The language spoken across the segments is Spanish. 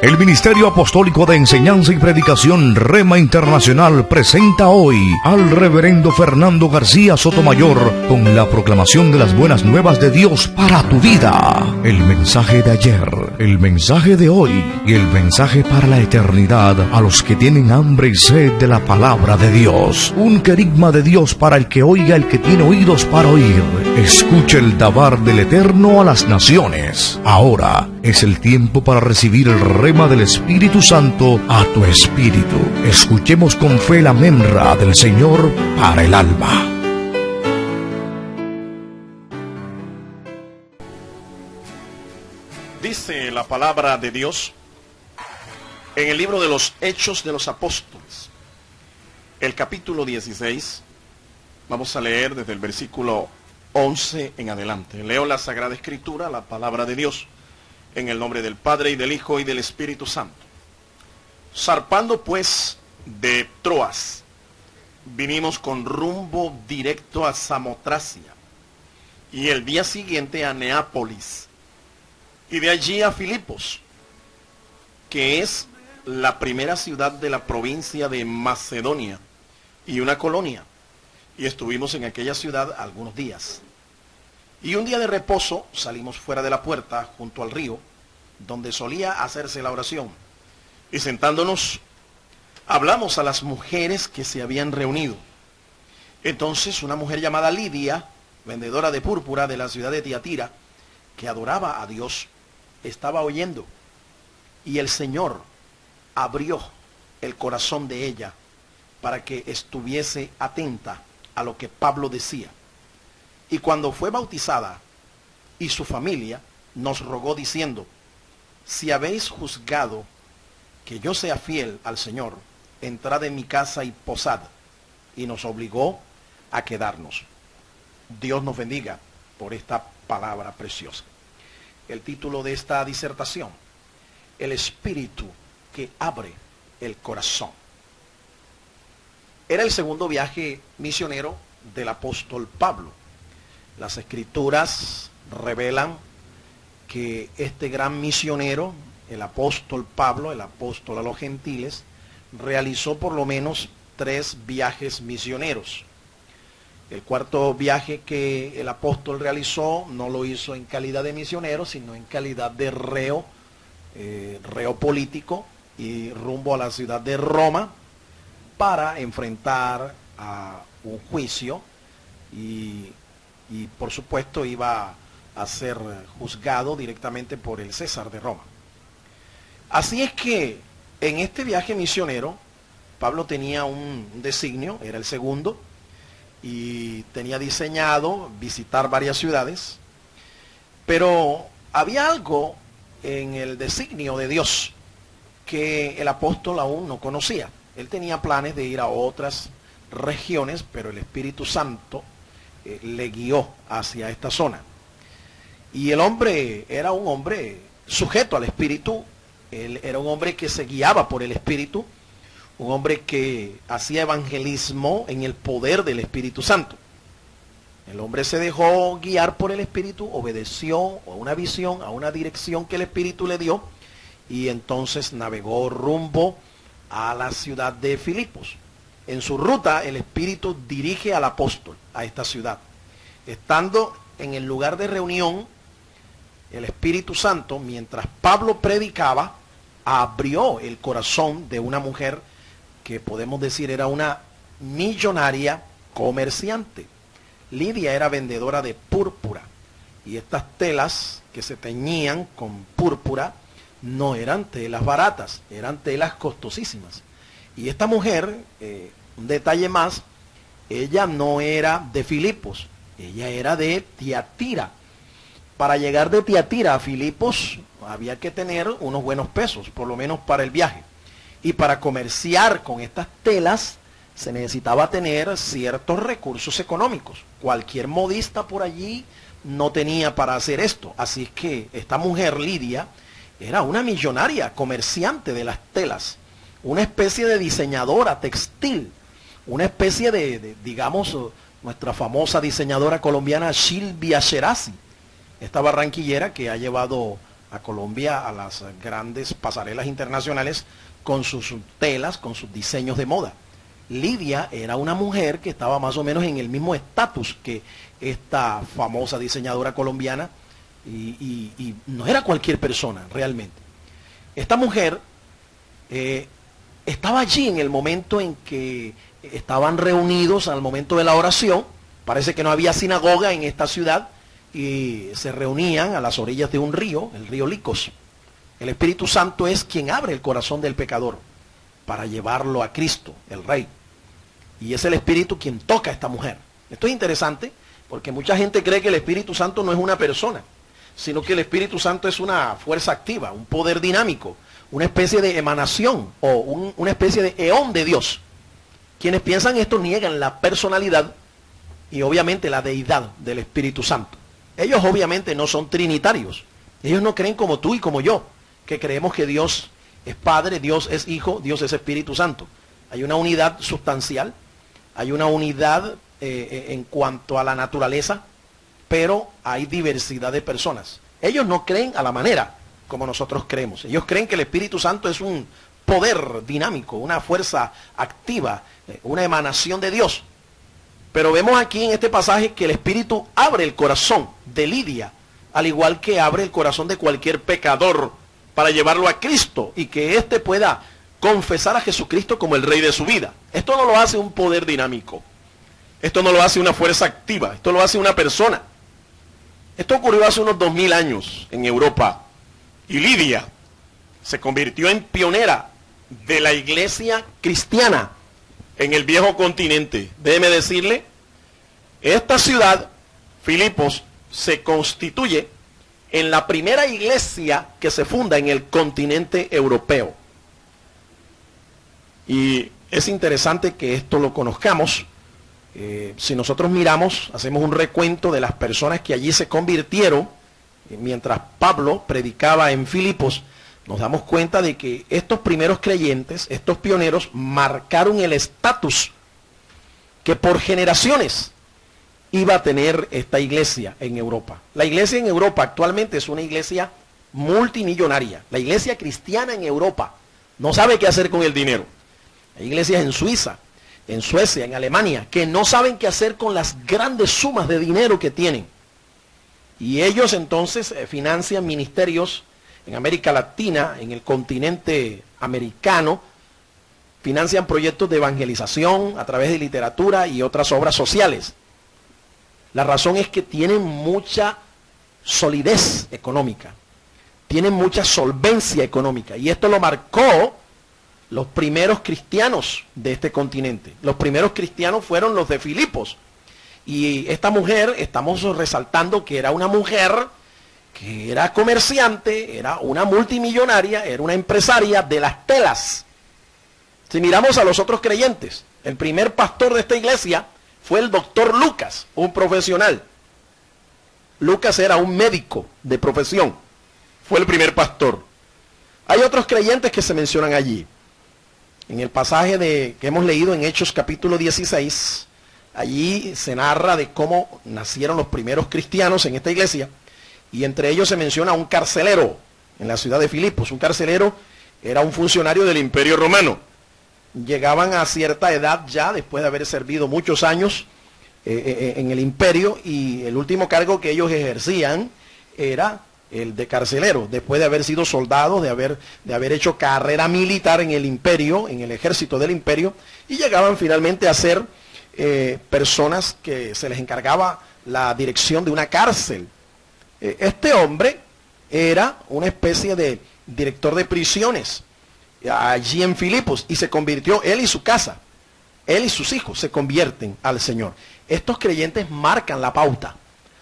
El Ministerio Apostólico de Enseñanza y Predicación Rema Internacional presenta hoy al Reverendo Fernando García Sotomayor con la proclamación de las buenas nuevas de Dios para tu vida. El mensaje de ayer, el mensaje de hoy y el mensaje para la eternidad a los que tienen hambre y sed de la palabra de Dios. Un querigma de Dios para el que oiga, el que tiene oídos para oír. Escuche el dabar del Eterno a las naciones. Ahora es el tiempo para recibir el rema del Espíritu Santo a tu espíritu. Escuchemos con fe la memra del Señor para el alma. Dice la palabra de Dios en el libro de los Hechos de los Apóstoles, el capítulo 16. Vamos a leer desde el versículo 11 en adelante. Leo la Sagrada Escritura, la palabra de Dios, en el nombre del Padre, y del Hijo, y del Espíritu Santo. Zarpando pues de Troas, vinimos con rumbo directo a Samotracia, y el día siguiente a Neápolis, y de allí a Filipos, que es la primera ciudad de la provincia de Macedonia, y una colonia. Y estuvimos en aquella ciudad algunos días. Y un día de reposo salimos fuera de la puerta, junto al río, donde solía hacerse la oración. Y sentándonos, hablamos a las mujeres que se habían reunido. Entonces una mujer llamada Lidia, vendedora de púrpura de la ciudad de Tiatira, que adoraba a Dios, estaba oyendo. Y el Señor abrió el corazón de ella para que estuviese atenta a lo que Pablo decía. Y cuando fue bautizada y su familia, nos rogó diciendo: si habéis juzgado que yo sea fiel al Señor, entrad en mi casa y posad. Y nos obligó a quedarnos. Dios nos bendiga por esta palabra preciosa. El título de esta disertación: el Espíritu que abre el corazón. Era el segundo viaje misionero del apóstol Pablo. Las Escrituras revelan que este gran misionero, el apóstol Pablo, el apóstol a los gentiles, realizó por lo menos 3 viajes misioneros. El cuarto viaje que el apóstol realizó no lo hizo en calidad de misionero, sino en calidad de reo político, y rumbo a la ciudad de Roma para enfrentar a un juicio y por supuesto iba a ser juzgado directamente por el César de Roma. Así es que en este viaje misionero Pablo tenía un designio, era el segundo, y tenía diseñado visitar varias ciudades, pero había algo en el designio de Dios que el apóstol aún no conocía. Él tenía planes de ir a otras regiones, pero el Espíritu Santo le guió hacia esta zona. Y el hombre era un hombre sujeto al Espíritu. Él era un hombre que se guiaba por el Espíritu, un hombre que hacía evangelismo en el poder del Espíritu Santo. El hombre se dejó guiar por el Espíritu, obedeció a una visión, a una dirección que el Espíritu le dio, y entonces navegó rumbo a la ciudad de Filipos. En su ruta, el Espíritu dirige al apóstol a esta ciudad. Estando en el lugar de reunión, el Espíritu Santo, mientras Pablo predicaba, abrió el corazón de una mujer que podemos decir era una millonaria comerciante. Lidia era vendedora de púrpura, y estas telas que se teñían con púrpura no eran telas baratas, eran telas costosísimas. Y esta mujer, un detalle más, ella no era de Filipos, ella era de Tiatira. Para llegar de Tiatira a Filipos había que tener unos buenos pesos, por lo menos para el viaje. Y para comerciar con estas telas se necesitaba tener ciertos recursos económicos. Cualquier modista por allí no tenía para hacer esto. Así es que esta mujer, Lidia, era una millonaria comerciante de las telas, una especie de diseñadora textil, una especie de digamos, nuestra famosa diseñadora colombiana Silvia Cherasi, esta barranquillera que ha llevado a Colombia a las grandes pasarelas internacionales con sus telas, con sus diseños de moda. Lidia era una mujer que estaba más o menos en el mismo estatus que esta famosa diseñadora colombiana y no era cualquier persona realmente. Esta mujer estaba allí en el momento en que estaban reunidos al momento de la oración. Parece que no había sinagoga en esta ciudad y se reunían a las orillas de un río, el río Licos. El Espíritu Santo es quien abre el corazón del pecador para llevarlo a Cristo, el Rey. Y es el Espíritu quien toca a esta mujer. Esto es interesante porque mucha gente cree que el Espíritu Santo no es una persona, sino que el Espíritu Santo es una fuerza activa, un poder dinámico, una especie de emanación o una especie de eón de Dios. Quienes piensan esto niegan la personalidad y obviamente la deidad del Espíritu Santo. Ellos obviamente no son trinitarios. Ellos no creen como tú y como yo, que creemos que Dios es Padre, Dios es Hijo, Dios es Espíritu Santo. Hay una unidad sustancial, hay una unidad en cuanto a la naturaleza, pero hay diversidad de personas. Ellos no creen a la manera como nosotros creemos. Ellos creen que el Espíritu Santo es un poder dinámico, una fuerza activa, una emanación de Dios. Pero vemos aquí en este pasaje que el Espíritu abre el corazón de Lidia, al igual que abre el corazón de cualquier pecador para llevarlo a Cristo y que éste pueda confesar a Jesucristo como el Rey de su vida. Esto no lo hace un poder dinámico. Esto no lo hace una fuerza activa. Esto lo hace una persona. Esto ocurrió hace unos 2000 años en Europa. Y Lidia se convirtió en pionera de la iglesia cristiana en el viejo continente. Déjeme decirle, esta ciudad, Filipos, se constituye en la primera iglesia que se funda en el continente europeo. Y es interesante que esto lo conozcamos. Si nosotros miramos, hacemos un recuento de las personas que allí se convirtieron, mientras Pablo predicaba en Filipos, nos damos cuenta de que estos primeros creyentes, estos pioneros, marcaron el estatus que por generaciones iba a tener esta iglesia en Europa. La iglesia en Europa actualmente es una iglesia multimillonaria. La iglesia cristiana en Europa no sabe qué hacer con el dinero. Hay iglesias en Suiza, en Suecia, en Alemania, que no saben qué hacer con las grandes sumas de dinero que tienen. Y ellos entonces financian ministerios en América Latina, en el continente americano, financian proyectos de evangelización a través de literatura y otras obras sociales. La razón es que tienen mucha solidez económica, tienen mucha solvencia económica, y esto lo marcó los primeros cristianos de este continente. Los primeros cristianos fueron los de Filipos. Y esta mujer, estamos resaltando que era una mujer que era comerciante, era una multimillonaria, era una empresaria de las telas. Si miramos a los otros creyentes, el primer pastor de esta iglesia fue el doctor Lucas, un profesional. Lucas era un médico de profesión, fue el primer pastor. Hay otros creyentes que se mencionan allí. En el pasaje que hemos leído en Hechos capítulo 16, allí se narra de cómo nacieron los primeros cristianos en esta iglesia, y entre ellos se menciona un carcelero en la ciudad de Filipos. Un carcelero era un funcionario del Imperio Romano. Llegaban a cierta edad ya, después de haber servido muchos años en el imperio, y el último cargo que ellos ejercían era el de carcelero, después de haber sido soldados, de haber hecho carrera militar en el imperio, en el ejército del imperio, y llegaban finalmente a ser personas que se les encargaba la dirección de una cárcel. Este hombre era una especie de director de prisiones allí en Filipos, y se convirtió, él y su casa, él y sus hijos se convierten al Señor. Estos creyentes marcan la pauta,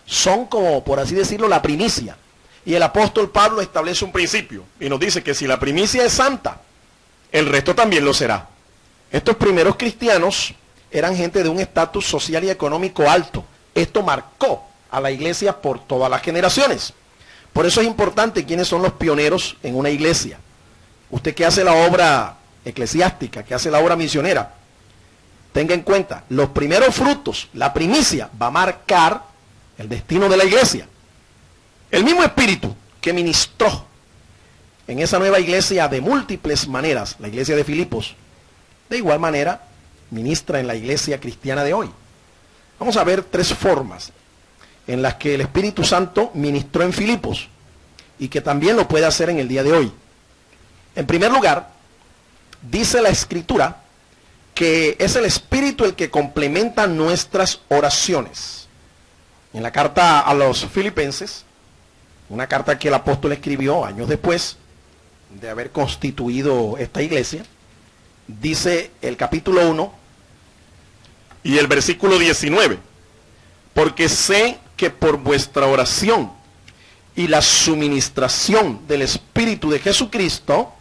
son como, por así decirlo, la primicia. Y el apóstol Pablo establece un principio y nos dice que si la primicia es santa, el resto también lo será. Estos primeros cristianos eran gente de un estatus social y económico alto. Esto marcó a la iglesia por todas las generaciones. Por eso es importante quiénes son los pioneros en una iglesia. Usted que hace la obra eclesiástica, que hace la obra misionera, tenga en cuenta, los primeros frutos, la primicia, va a marcar el destino de la iglesia. El mismo Espíritu que ministró en esa nueva iglesia de múltiples maneras, la iglesia de Filipos, de igual manera ministra en la iglesia cristiana de hoy. Vamos a ver 3 formas en las que el Espíritu Santo ministró en Filipos y que también lo puede hacer en el día de hoy. En primer lugar, dice la Escritura que es el Espíritu el que complementa nuestras oraciones. En la carta a los Filipenses, una carta que el apóstol escribió años después de haber constituido esta iglesia, dice el capítulo 1 y el versículo 19, porque sé que por vuestra oración y la suministración del Espíritu de Jesucristo,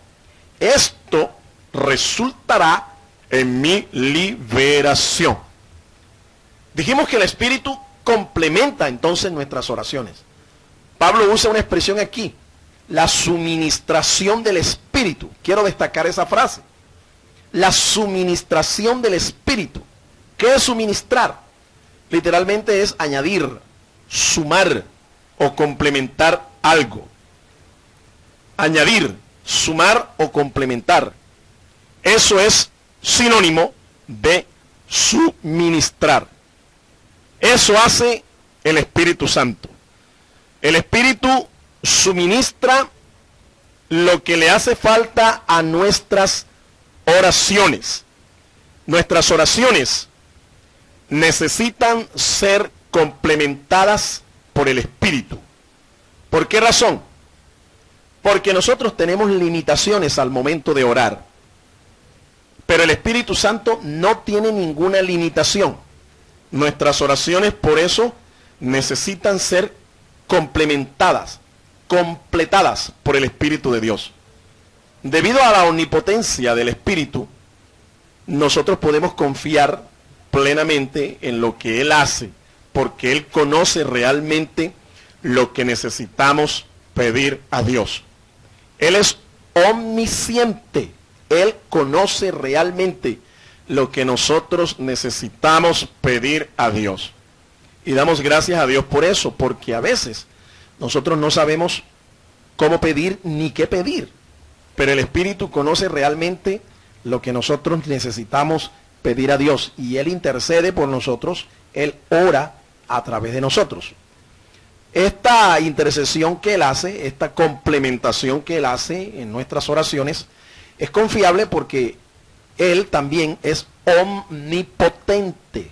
esto resultará en mi liberación. Dijimos que el Espíritu complementa entonces nuestras oraciones. Pablo usa una expresión aquí, la suministración del Espíritu. Quiero destacar esa frase. La suministración del Espíritu. ¿Qué es suministrar? Literalmente es añadir, sumar o complementar algo. Añadir, sumar o complementar. Eso es sinónimo de suministrar. Eso hace el Espíritu Santo. El Espíritu suministra lo que le hace falta a nuestras oraciones. Nuestras oraciones necesitan ser complementadas por el Espíritu. ¿Por qué razón? Porque nosotros tenemos limitaciones al momento de orar. Pero el Espíritu Santo no tiene ninguna limitación. Nuestras oraciones por eso necesitan ser complementadas, completadas por el Espíritu de Dios. Debido a la omnipotencia del Espíritu, nosotros podemos confiar plenamente en lo que Él hace, porque Él conoce realmente lo que necesitamos pedir a Dios. Él es omnisciente. Él conoce realmente lo que nosotros necesitamos pedir a Dios. Y damos gracias a Dios por eso, porque a veces nosotros no sabemos cómo pedir ni qué pedir. Pero el Espíritu conoce realmente lo que nosotros necesitamos pedir a Dios. Y Él intercede por nosotros, Él ora a través de nosotros. Esta intercesión que Él hace, esta complementación que Él hace en nuestras oraciones, es confiable porque Él también es omnipotente.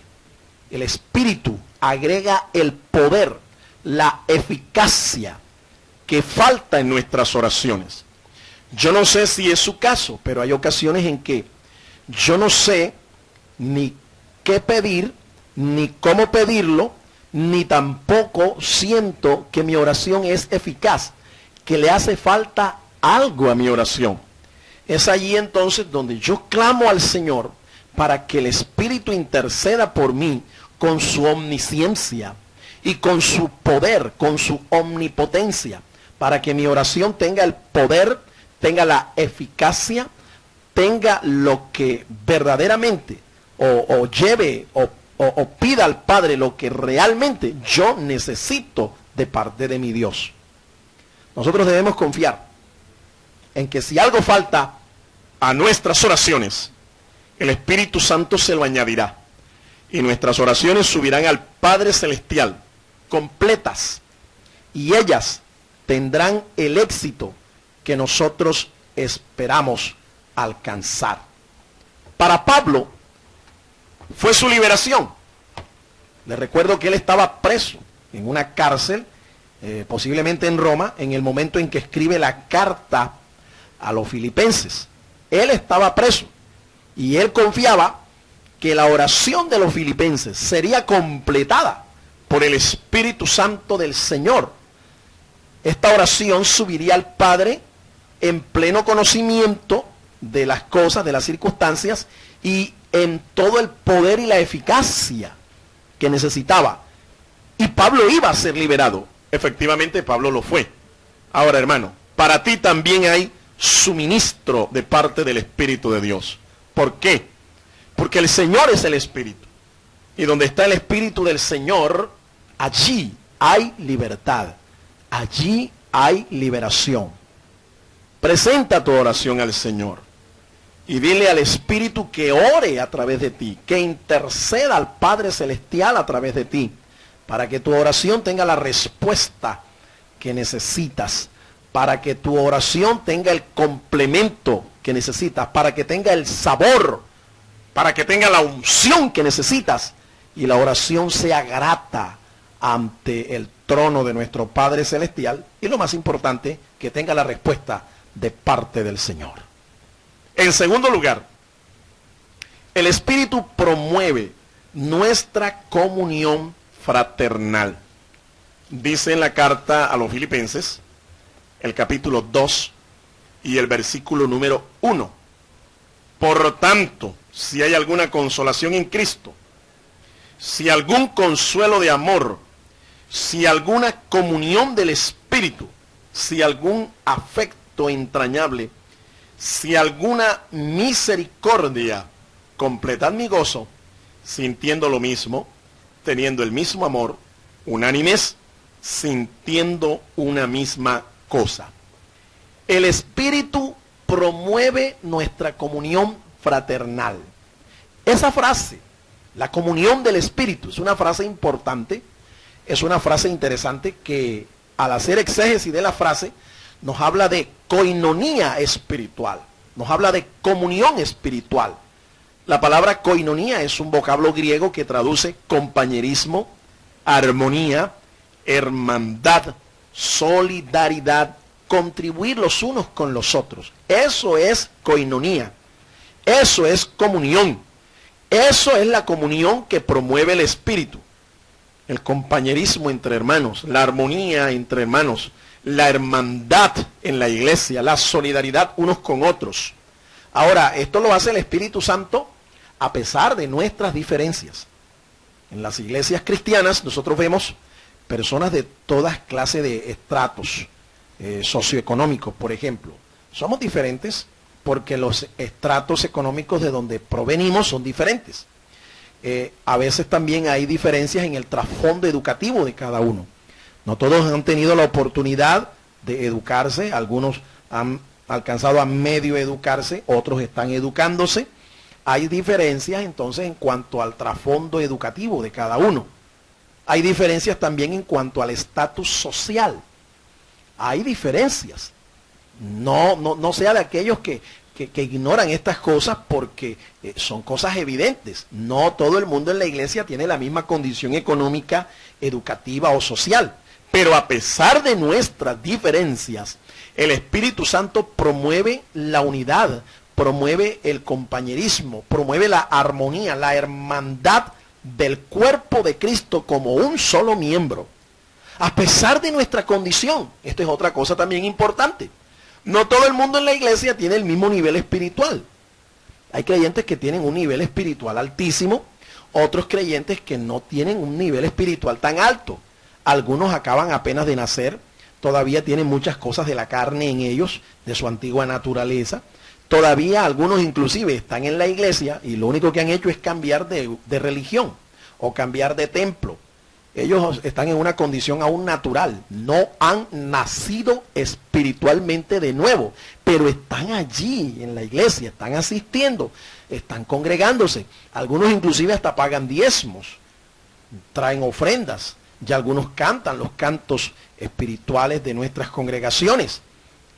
El Espíritu agrega el poder, la eficacia que falta en nuestras oraciones. Yo no sé si es su caso, pero hay ocasiones en que yo no sé ni qué pedir, ni cómo pedirlo, ni tampoco siento que mi oración es eficaz, que le hace falta algo a mi oración. Es allí entonces donde yo clamo al Señor para que el Espíritu interceda por mí con su omnisciencia y con su poder, con su omnipotencia, para que mi oración tenga el poder, tenga la eficacia, tenga lo que verdaderamente o lleve o pida al Padre lo que realmente yo necesito de parte de mi Dios. Nosotros debemos confiar en que si algo falta a nuestras oraciones, el Espíritu Santo se lo añadirá. Y nuestras oraciones subirán al Padre Celestial, completas. Y ellas tendrán el éxito que nosotros esperamos alcanzar. Para Pablo fue su liberación. Les recuerdo que él estaba preso en una cárcel, posiblemente en Roma, en el momento en que escribe la carta a los filipenses. Él estaba preso y él confiaba que la oración de los filipenses sería completada por el Espíritu Santo del Señor. Esta oración subiría al Padre en pleno conocimiento de las cosas, de las circunstancias y en todo el poder y la eficacia que necesitaba. Y Pablo iba a ser liberado. Efectivamente, Pablo lo fue. Ahora, hermano, para ti también hay suministro de parte del Espíritu de Dios. ¿Por qué? Porque el Señor es el Espíritu. Y donde está el Espíritu del Señor, allí hay libertad. Allí hay liberación. Presenta tu oración al Señor y dile al Espíritu que ore a través de ti, que interceda al Padre Celestial a través de ti, para que tu oración tenga la respuesta que necesitas, para que tu oración tenga el complemento que necesitas, para que tenga el sabor, para que tenga la unción que necesitas y la oración sea grata ante el trono de nuestro Padre Celestial y lo más importante, que tenga la respuesta de parte del Señor. En segundo lugar, el Espíritu promueve nuestra comunión fraternal. Dice en la carta a los Filipenses, el capítulo 2 y el versículo número 1. Por tanto, si hay alguna consolación en Cristo, si algún consuelo de amor, si alguna comunión del Espíritu, si algún afecto entrañable, si alguna misericordia, completad mi gozo, sintiendo lo mismo, teniendo el mismo amor, unánimes, sintiendo una misma cosa. El Espíritu promueve nuestra comunión fraternal. Esa frase, la comunión del Espíritu, es una frase importante, es una frase interesante que al hacer exégesis de la frase nos habla de koinonía espiritual, nos habla de comunión espiritual. La palabra koinonía es un vocablo griego que traduce compañerismo, armonía, hermandad, solidaridad, contribuir los unos con los otros. Eso es koinonía, eso es comunión, eso es la comunión que promueve el Espíritu. El compañerismo entre hermanos, la armonía entre hermanos, la hermandad en la iglesia, la solidaridad unos con otros. Ahora, esto lo hace el Espíritu Santo a pesar de nuestras diferencias. En las iglesias cristianas nosotros vemos personas de todas clases de estratos socioeconómicos, por ejemplo. Somos diferentes porque los estratos económicos de donde provenimos son diferentes. A veces también hay diferencias en el trasfondo educativo de cada uno. No todos han tenido la oportunidad de educarse, algunos han alcanzado a medio educarse, otros están educándose. Hay diferencias entonces en cuanto al trasfondo educativo de cada uno. Hay diferencias también en cuanto al estatus social. Hay diferencias. No sea de aquellos que ignoran estas cosas porque son cosas evidentes. No todo el mundo en la iglesia tiene la misma condición económica, educativa o social. Pero a pesar de nuestras diferencias, el Espíritu Santo promueve la unidad, promueve el compañerismo, promueve la armonía, la hermandad del cuerpo de Cristo como un solo miembro. A pesar de nuestra condición, esto es otra cosa también importante. No todo el mundo en la iglesia tiene el mismo nivel espiritual. Hay creyentes que tienen un nivel espiritual altísimo, otros creyentes que no tienen un nivel espiritual tan alto. Algunos acaban apenas de nacer, todavía tienen muchas cosas de la carne en ellos, de su antigua naturaleza. Todavía algunos inclusive están en la iglesia y lo único que han hecho es cambiar de religión o cambiar de templo. Ellos están en una condición aún natural, no han nacido espiritualmente de nuevo, pero están allí en la iglesia, están asistiendo, están congregándose. Algunos inclusive hasta pagan diezmos, traen ofrendas, y algunos cantan los cantos espirituales de nuestras congregaciones,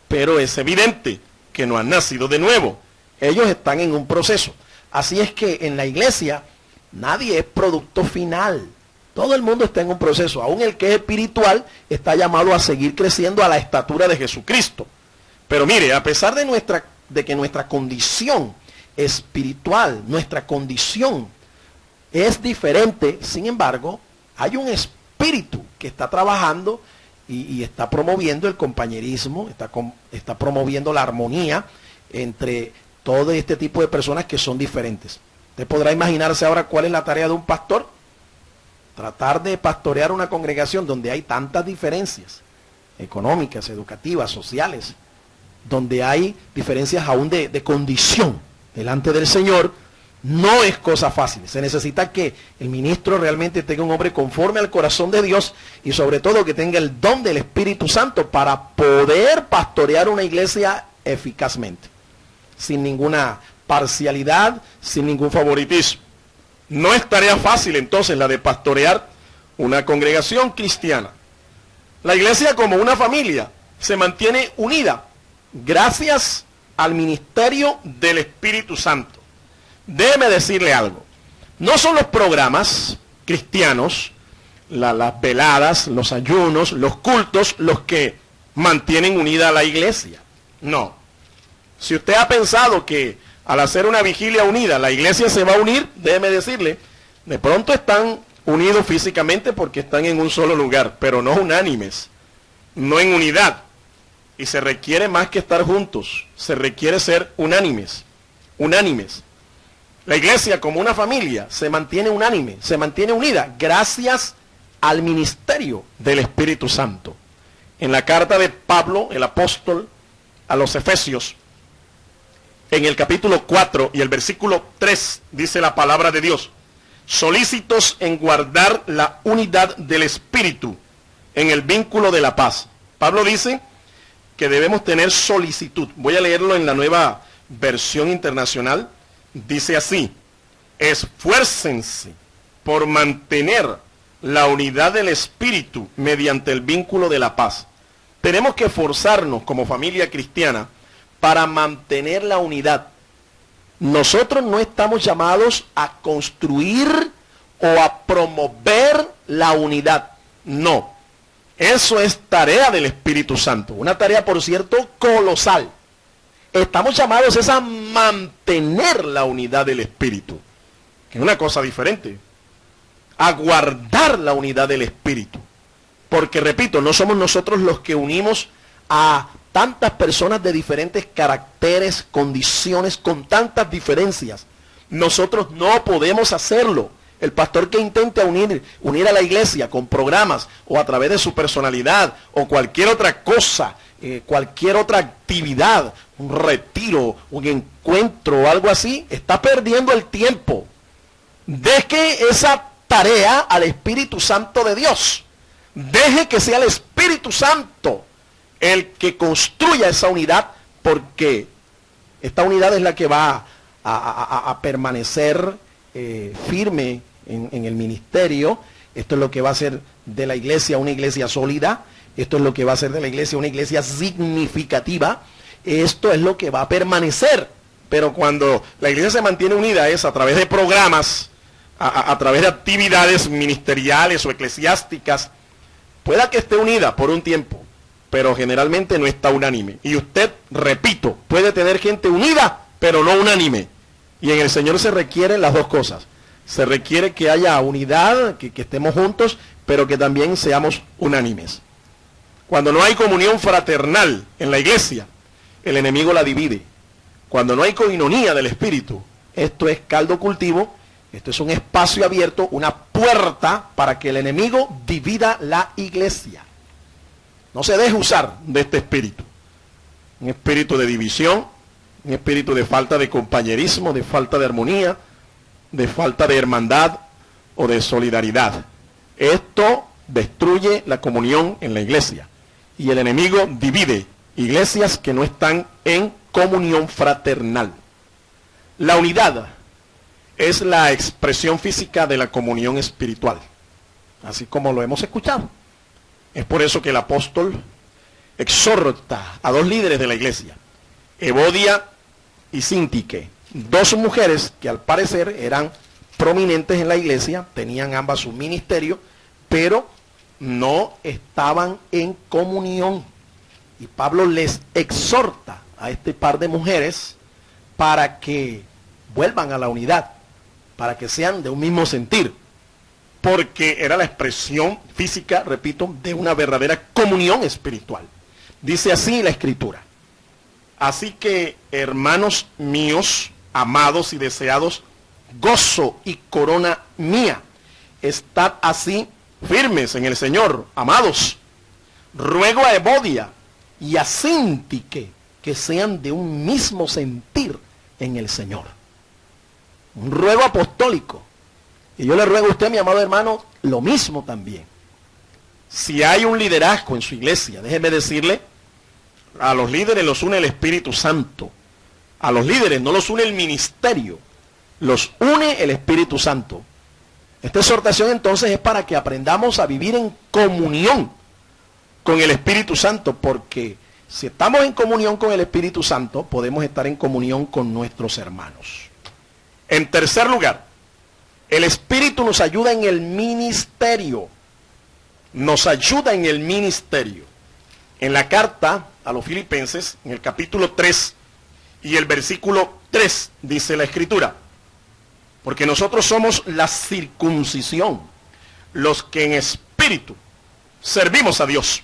pero es evidente que no han nacido de nuevo. Ellos están en un proceso. Así es que en la iglesia nadie es producto final. Todo el mundo está en un proceso. Aún el que es espiritual está llamado a seguir creciendo a la estatura de Jesucristo. Pero mire, a pesar de que nuestra condición espiritual, nuestra condición es diferente, sin embargo, hay un espíritu que está trabajando y está promoviendo el compañerismo, está promoviendo la armonía entre todo este tipo de personas que son diferentes. Usted podrá imaginarse ahora cuál es la tarea de un pastor. Tratar de pastorear una congregación donde hay tantas diferencias económicas, educativas, sociales, donde hay diferencias aún de condición delante del Señor, No es cosa fácil. Se necesita que el ministro realmente tenga un hombre conforme al corazón de Dios y sobre todo que tenga el don del Espíritu Santo para poder pastorear una iglesia eficazmente, sin ninguna parcialidad, sin ningún favoritismo. No es tarea fácil entonces la de pastorear una congregación cristiana. La iglesia, como una familia, se mantiene unida gracias al ministerio del Espíritu Santo. Déjeme decirle algo. No son los programas cristianos, las veladas, los ayunos, los cultos, los que mantienen unida a la iglesia. No. Si usted ha pensado que al hacer una vigilia unida la iglesia se va a unir, déjeme decirle, de pronto están unidos físicamente porque están en un solo lugar, pero no unánimes, no en unidad. Y se requiere más que estar juntos, se requiere ser unánimes, unánimes. La iglesia como una familia se mantiene unánime, se mantiene unida gracias al ministerio del Espíritu Santo. En la carta de Pablo, el apóstol, a los Efesios, en el capítulo 4 y el versículo 3, dice la palabra de Dios: solícitos en guardar la unidad del Espíritu en el vínculo de la paz. Pablo dice que debemos tener solicitud. Voy a leerlo en la Nueva Versión Internacional. Dice así: esfuércense por mantener la unidad del Espíritu mediante el vínculo de la paz. Tenemos que esforzarnos como familia cristiana para mantener la unidad. Nosotros no estamos llamados a construir o a promover la unidad. No. Eso es tarea del Espíritu Santo. Una tarea, por cierto, colosal. Estamos llamados es a mantener la unidad del Espíritu, que es una cosa diferente. A guardar la unidad del Espíritu. Porque, repito, no somos nosotros los que unimos a tantas personas de diferentes caracteres, condiciones, con tantas diferencias. Nosotros no podemos hacerlo. El pastor que intente unir a la iglesia con programas o a través de su personalidad o cualquier otra cosa, cualquier otra actividad, un retiro, un encuentro o algo así, está perdiendo el tiempo. Deje esa tarea al Espíritu Santo de Dios. Deje que sea el Espíritu Santo el que construya esa unidad, porque esta unidad es la que va a permanecer firme en el ministerio. Esto es lo que va a hacer de la iglesia una iglesia sólida. Esto es lo que va a hacer de la iglesia una iglesia significativa. Esto es lo que va a permanecer. Pero cuando la iglesia se mantiene unida es a través de programas, a través de actividades ministeriales o eclesiásticas. Pueda que esté unida por un tiempo, pero generalmente no está unánime. Y usted, repito, puede tener gente unida, pero no unánime. Y en el Señor se requieren las dos cosas. Se requiere que haya unidad, que estemos juntos, pero que también seamos unánimes. Cuando no hay comunión fraternal en la iglesia, el enemigo la divide. Cuando no hay coinonía del Espíritu, esto es caldo cultivo, esto es un espacio abierto, una puerta para que el enemigo divida la iglesia. No se deje usar de este espíritu. Un espíritu de división, un espíritu de falta de compañerismo, de falta de armonía, de falta de hermandad o de solidaridad. Esto destruye la comunión en la iglesia. Y el enemigo divide iglesias que no están en comunión fraternal. La unidad es la expresión física de la comunión espiritual, así como lo hemos escuchado. Es por eso que el apóstol exhorta a dos líderes de la iglesia, Evodia y Síntique, dos mujeres que al parecer eran prominentes en la iglesia, tenían ambas su ministerio, pero no estaban en comunión. Y Pablo les exhorta a este par de mujeres para que vuelvan a la unidad, para que sean de un mismo sentir, porque era la expresión física, repito, de una verdadera comunión espiritual. Dice así la Escritura: así que, hermanos míos, amados y deseados, gozo y corona mía, estad así firmes en el Señor, amados. Ruego a Evodia y a Síntique que sean de un mismo sentir en el Señor. un ruego apostólico. Y yo le ruego a usted, mi amado hermano, lo mismo también. Si hay un liderazgo en su iglesia, déjeme decirle, a los líderes los une el Espíritu Santo. A los líderes no los une el ministerio, los une el Espíritu Santo. Esta exhortación entonces es para que aprendamos a vivir en comunión con el Espíritu Santo, porque si estamos en comunión con el Espíritu Santo, podemos estar en comunión con nuestros hermanos. En tercer lugar, el Espíritu nos ayuda en el ministerio. Nos ayuda en el ministerio. En la carta a los Filipenses, en el capítulo 3 y el versículo 3, dice la Escritura: porque nosotros somos la circuncisión, los que en espíritu servimos a Dios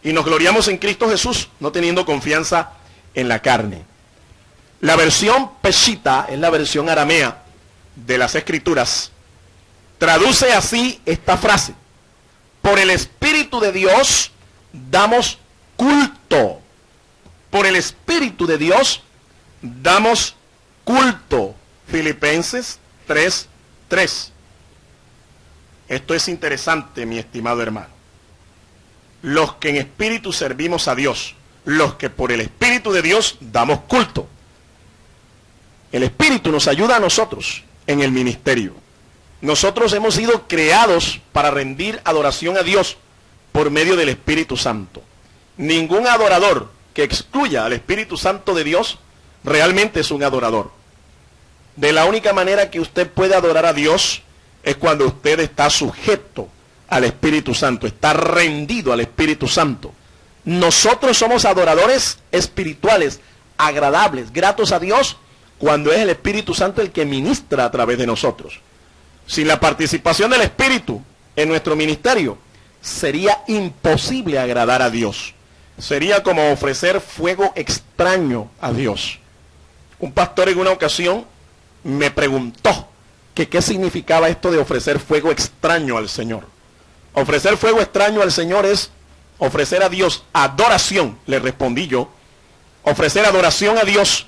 y nos gloriamos en Cristo Jesús, no teniendo confianza en la carne. La versión Peshitta es la versión aramea de las Escrituras. Traduce así esta frase: por el Espíritu de Dios damos culto. Por el Espíritu de Dios damos culto. Filipenses 3:3. Esto es interesante, mi estimado hermano. Los que en espíritu servimos a Dios, los que por el Espíritu de Dios damos culto. El Espíritu nos ayuda a nosotros en el ministerio. Nosotros hemos sido creados para rendir adoración a Dios por medio del Espíritu Santo. Ningún adorador que excluya al Espíritu Santo de Dios realmente es un adorador. De la única manera que usted puede adorar a Dios es cuando usted está sujeto al Espíritu Santo, está rendido al Espíritu Santo. Nosotros somos adoradores espirituales, agradables, gratos a Dios, cuando es el Espíritu Santo el que ministra a través de nosotros. Sin la participación del Espíritu en nuestro ministerio, sería imposible agradar a Dios. Sería como ofrecer fuego extraño a Dios. Un pastor en una ocasión me preguntó que qué significaba esto de ofrecer fuego extraño al Señor. Ofrecer fuego extraño al Señor es ofrecer a Dios adoración, le respondí yo. Ofrecer adoración a Dios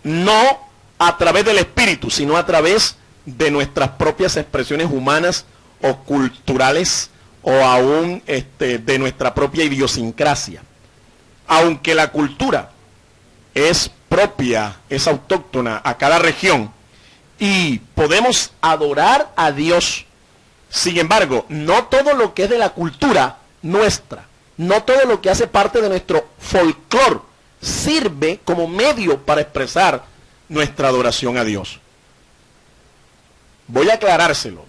no a través del Espíritu, sino a través de nuestras propias expresiones humanas o culturales, o aún de nuestra propia idiosincrasia. Aunque la cultura es propia, es autóctona a cada región, y podemos adorar a Dios, sin embargo, no todo lo que es de la cultura nuestra, no todo lo que hace parte de nuestro folclore sirve como medio para expresar nuestra adoración a Dios. Voy a aclarárselo.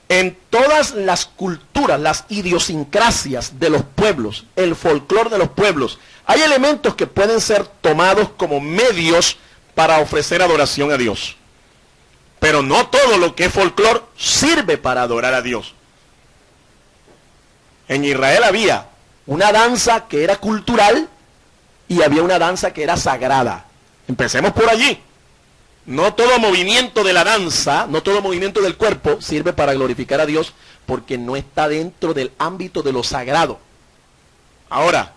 En todas las culturas, las idiosincrasias de los pueblos, el folclore de los pueblos, hay elementos que pueden ser tomados como medios para ofrecer adoración a Dios. Pero no todo lo que es folclore sirve para adorar a Dios. En Israel había una danza que era cultural y había una danza que era sagrada. Empecemos por allí. No todo movimiento de la danza, no todo movimiento del cuerpo sirve para glorificar a Dios, porque no está dentro del ámbito de lo sagrado. Ahora,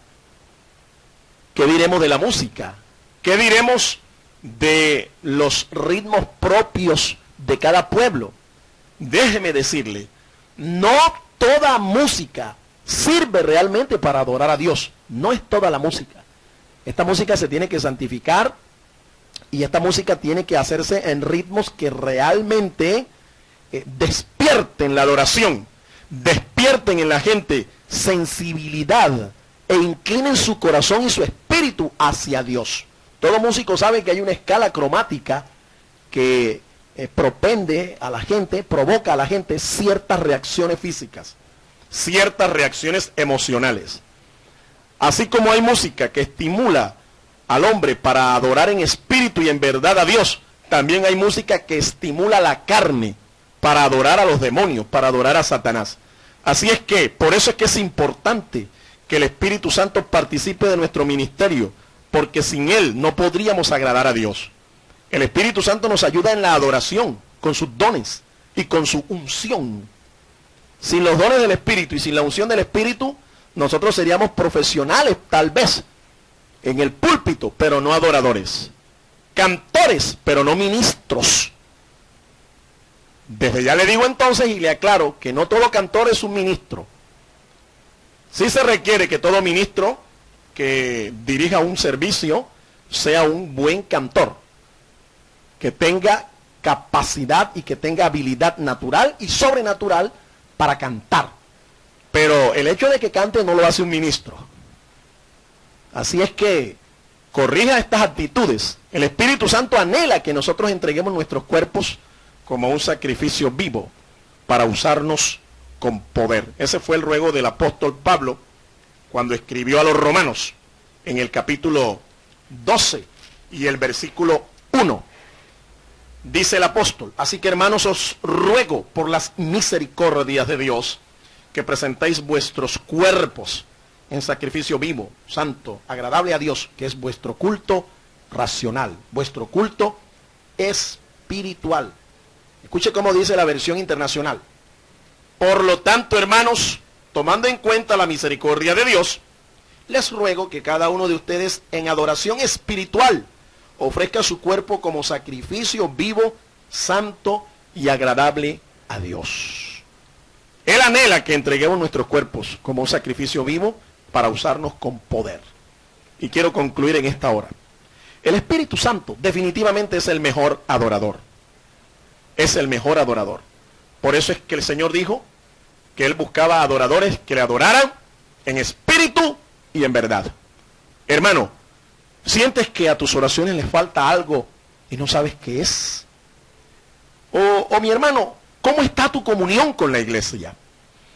¿qué diremos de la música? ¿Qué diremos de los ritmos propios de cada pueblo? Déjeme decirle, no toda música sirve realmente para adorar a Dios. No es toda la música. Esta música se tiene que santificar, y esta música tiene que hacerse en ritmos que realmente despierten la adoración, despierten en la gente sensibilidad e inclinen su corazón y su espíritu hacia Dios. Todo músico sabe que hay una escala cromática que propende a la gente, provoca a la gente ciertas reacciones físicas, ciertas reacciones emocionales. Así como hay música que estimula al hombre para adorar en espíritu y en verdad a Dios, también hay música que estimula la carne para adorar a los demonios, para adorar a Satanás. Así es que, por eso es que es importante que el Espíritu Santo participe de nuestro ministerio, porque sin Él no podríamos agradar a Dios. El Espíritu Santo nos ayuda en la adoración, con sus dones y con su unción. Sin los dones del Espíritu y sin la unción del Espíritu, nosotros seríamos profesionales, tal vez, en el púlpito, pero no adoradores. Cantores, pero no ministros. Desde ya le digo entonces y le aclaro que no todo cantor es un ministro. Sí se requiere que todo ministro que dirija un servicio sea un buen cantor, que tenga capacidad y que tenga habilidad natural y sobrenatural para cantar. Pero el hecho de que cante no lo hace un ministro. Así es que corrija estas actitudes. El Espíritu Santo anhela que nosotros entreguemos nuestros cuerpos como un sacrificio vivo para usarnos con poder. Ese fue el ruego del apóstol Pablo cuando escribió a los romanos en el capítulo 12 y el versículo 1. Dice el apóstol: así que, hermanos, os ruego por las misericordias de Dios que presentéis vuestros cuerpos en sacrificio vivo, santo, agradable a Dios, que es vuestro culto racional, vuestro culto espiritual. Escuche cómo dice la versión internacional. Por lo tanto, hermanos, tomando en cuenta la misericordia de Dios, les ruego que cada uno de ustedes en adoración espiritual ofrezca su cuerpo como sacrificio vivo, santo y agradable a Dios. Él anhela que entreguemos nuestros cuerpos como un sacrificio vivo para usarnos con poder. Y quiero concluir en esta hora. El Espíritu Santo definitivamente es el mejor adorador. Es el mejor adorador. Por eso es que el Señor dijo que Él buscaba adoradores que le adoraran en espíritu y en verdad. Hermano, ¿sientes que a tus oraciones les falta algo y no sabes qué es? O mi hermano, ¿cómo está tu comunión con la iglesia?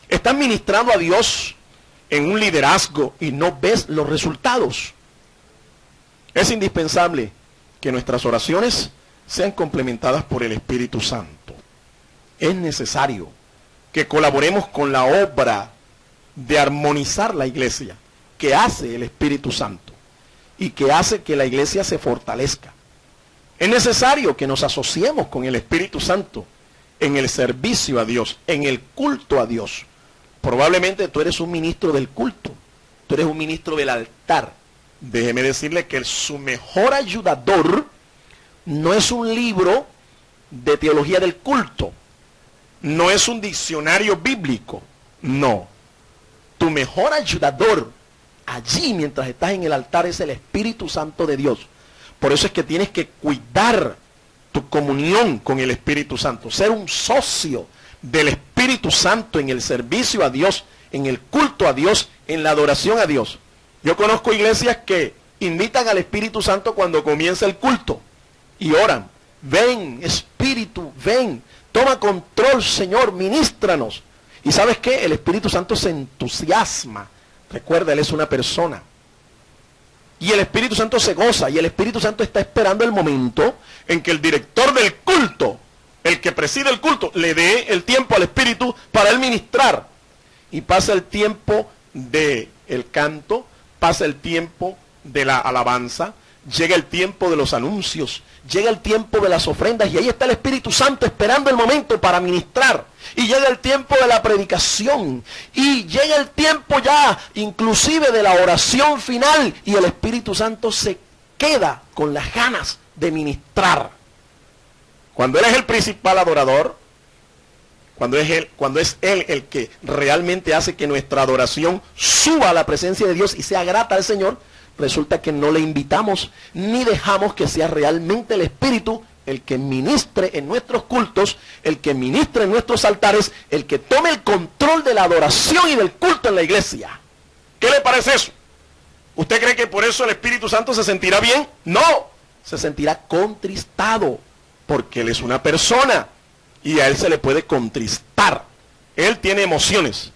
¿Estás ministrando a Dios en un liderazgo y no ves los resultados? Es indispensable que nuestras oraciones sean complementadas por el Espíritu Santo. Es necesario que colaboremos con la obra de armonizar la iglesia que hace el Espíritu Santo y que hace que la iglesia se fortalezca. Es necesario que nos asociemos con el Espíritu Santo en el servicio a Dios, en el culto a Dios. Probablemente tú eres un ministro del culto, tú eres un ministro del altar. Déjeme decirle que su mejor ayudador no es un libro de teología del culto, no es un diccionario bíblico, no. Tu mejor ayudador allí mientras estás en el altar es el Espíritu Santo de Dios. Por eso es que tienes que cuidar tu comunión con el Espíritu Santo, ser un socio del Espíritu Santo en el servicio a Dios, en el culto a Dios, en la adoración a Dios. Yo conozco iglesias que invitan al Espíritu Santo cuando comienza el culto y oran: ven Espíritu, ven, toma control, Señor, ministranos. ¿Y sabes qué? El Espíritu Santo se entusiasma. Recuerda, Él es una persona. Y el Espíritu Santo se goza, y el Espíritu Santo está esperando el momento en que el director del culto, el que preside el culto, le dé el tiempo al Espíritu para él ministrar. Y pasa el tiempo del canto, pasa el tiempo de la alabanza, llega el tiempo de los anuncios, llega el tiempo de las ofrendas, y ahí está el Espíritu Santo esperando el momento para ministrar. Y llega el tiempo de la predicación, y llega el tiempo ya inclusive de la oración final, y el Espíritu Santo se queda con las ganas de ministrar. Cuando Él es el principal adorador, cuando es Él el que realmente hace que nuestra adoración suba a la presencia de Dios y sea grata al Señor, resulta que no le invitamos ni dejamos que sea realmente el Espíritu el que ministre en nuestros cultos, el que ministre en nuestros altares, el que tome el control de la adoración y del culto en la iglesia. ¿Qué le parece eso? ¿Usted cree que por eso el Espíritu Santo se sentirá bien? No, se sentirá contristado, porque Él es una persona y a Él se le puede contristar. Él tiene emociones,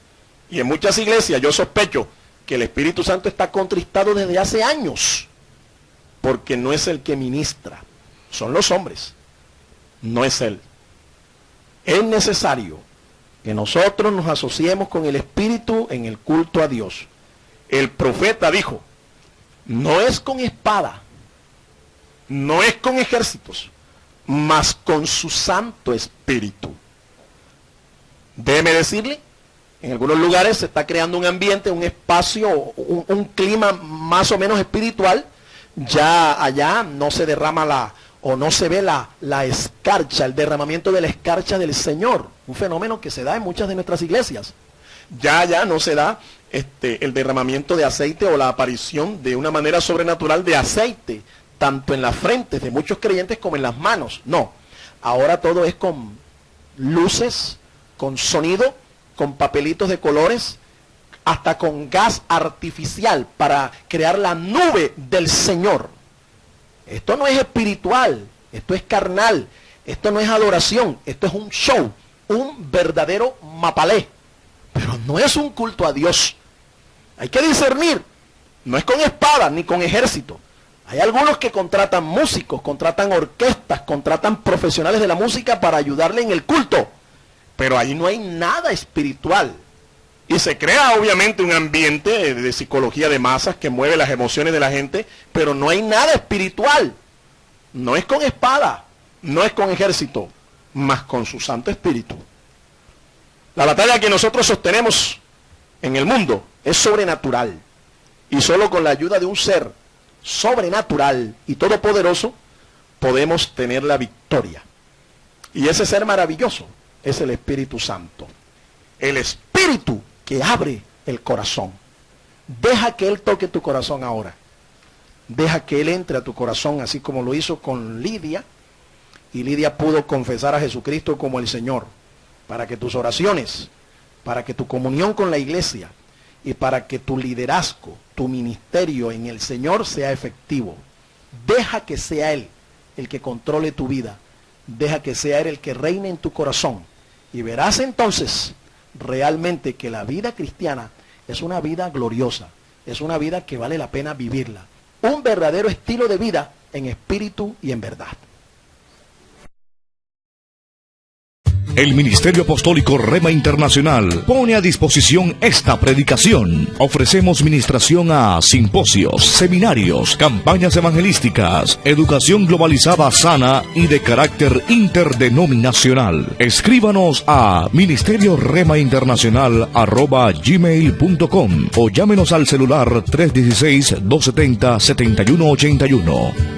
y en muchas iglesias yo sospecho que el Espíritu Santo está contristado desde hace años, porque no es el que ministra, son los hombres, no es Él. Es necesario que nosotros nos asociemos con el Espíritu en el culto a Dios. El profeta dijo: no es con espada, no es con ejércitos, mas con su Santo Espíritu. Déjeme decirle, en algunos lugares se está creando un ambiente, un espacio, un clima más o menos espiritual. Ya allá no se derrama la o no se ve la escarcha, el derramamiento de la escarcha del Señor, un fenómeno que se da en muchas de nuestras iglesias. Ya no se da el derramamiento de aceite o la aparición de una manera sobrenatural de aceite, tanto en las frentes de muchos creyentes como en las manos. No, ahora todo es con luces, con sonido, con papelitos de colores, hasta con gas artificial para crear la nube del Señor. Esto no es espiritual, esto es carnal, esto no es adoración, esto es un show, un verdadero mapalé. Pero no es un culto a Dios. Hay que discernir, no es con espada ni con ejército. Hay algunos que contratan músicos, contratan orquestas, contratan profesionales de la música para ayudarle en el culto. Pero ahí no hay nada espiritual. Y se crea obviamente un ambiente de psicología de masas que mueve las emociones de la gente, pero no hay nada espiritual. No es con espada, no es con ejército, mas con su Santo Espíritu. La batalla que nosotros sostenemos en el mundo es sobrenatural. Y solo con la ayuda de un ser sobrenatural y todopoderoso podemos tener la victoria. Y ese ser maravilloso es el Espíritu Santo. El Espíritu que abre el corazón. Deja que Él toque tu corazón ahora. Deja que Él entre a tu corazón, así como lo hizo con Lidia. Y Lidia pudo confesar a Jesucristo como el Señor. Para que tus oraciones, para que tu comunión con la iglesia y para que tu liderazgo, tu ministerio en el Señor sea efectivo. Deja que sea Él el que controle tu vida. Deja que sea Él el que reine en tu corazón. Y verás entonces realmente que la vida cristiana es una vida gloriosa. Es una vida que vale la pena vivirla. Un verdadero estilo de vida en espíritu y en verdad. El Ministerio Apostólico Rema Internacional pone a disposición esta predicación. Ofrecemos ministración a simposios, seminarios, campañas evangelísticas, educación globalizada sana y de carácter interdenominacional. Escríbanos a ministerioremainternacional@gmail.com o llámenos al celular 316-270-7181.